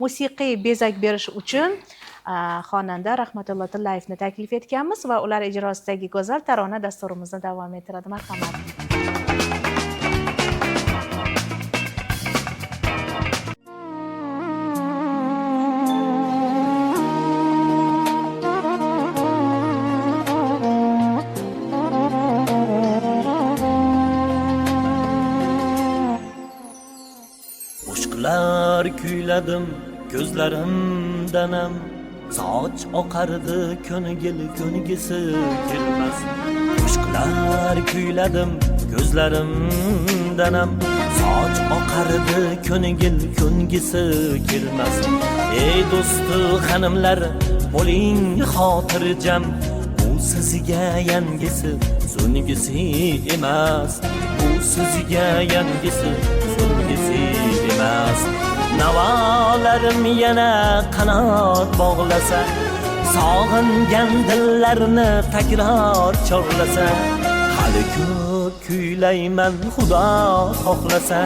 musiqiy bezak berish uchun xonanda Rahmatullo Tillayevni taklif etganmiz va ular ijrosidagi go'zal tarona dasturimizni davom ettiradi. Marhamat. Qo'shiqlar kuyladim ko'zlarimdanam, soch oqardi ko'ngil ko'ngisi kelmas. Qo'shiqlar kuyladim ko'zlarimdanam, soch oqardi ko'ngil ko'ngisi kelmas. Ey do'sti xonimlar, bo'ling xotirjam, bu sizga yangisi so'ngisi emas. Bu sizga yangisi so'ngisi emas. Navolarim yana qanot bog'lasa, sog'ingan dillarni takror chorlasa, hali ko'p kuylayman xudo xohlasa.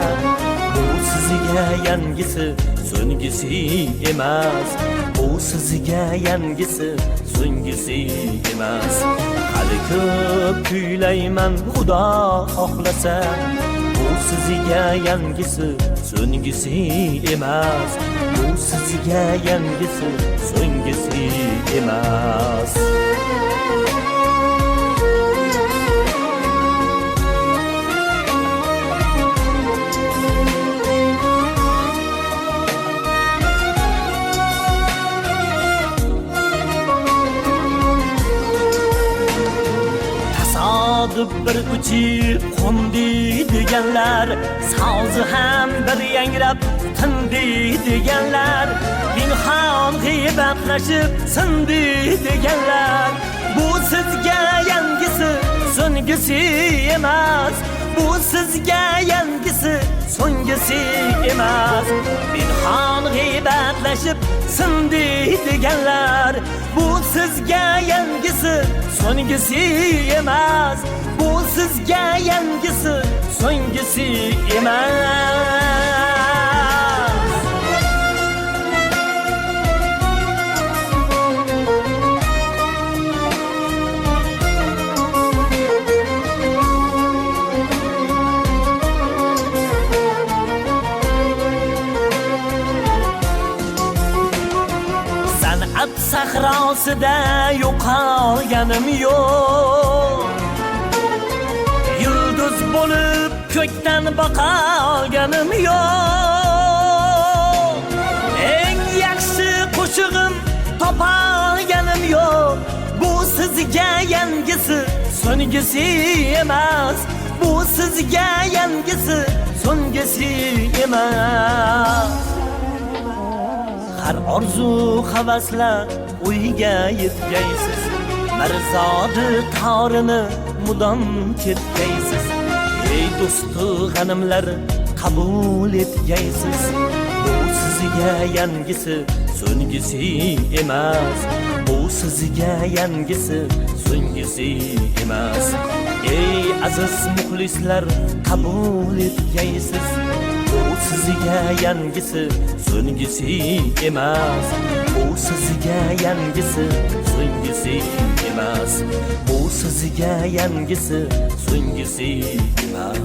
Bu sizga yangisi so'ngisi emas. Bu sizga yangisi so'ngisi emas. Hali ko'p kuylayman xudo xohlasa. Bu sizga yangisi so'ngisi emas. Bu sizga yangisi so'ngisi emas. Bir uchi qo'ndi deganlar, so'zi ham bir yangrab tindi deganlar, pinhon g'iybatlashib sindi deganlar. Bu sizga yangisi so'ngisi emas. Bu sizga yangisi so'ngisi emas. Pinhon g'iybatlashib sindi deganlar, bu sizga yangisi so'ngisi emas. Bu sizga yangisi so'ngisi emas. San'at sahrosida yo'qolganim yo'q. Yulduz bo'lib ko'kdan boqolganim yo'q. Eng yaxshi qo'shig'im topolganim yo'q. Bu sizga yangisi so'ngisi emas. Bu sizga yangisi so'ngisi emas. Har orzu havaslar o'yiga yetgaysiz, Mirzodi torini mudom ketgaysiz. Ey do'sti g'animlar, qabul etgaysiz. Bu sizga yangisi so'ngisi emas. Bu sizga yangisi so'ngisi emas. Ey aziz muxlislar, qabul etgaysiz. Bu sizga yangisi so'ngisi emas. Bu sizga yangisi so'ngisi emas. Bu sizga yangisi so'ngisi emas.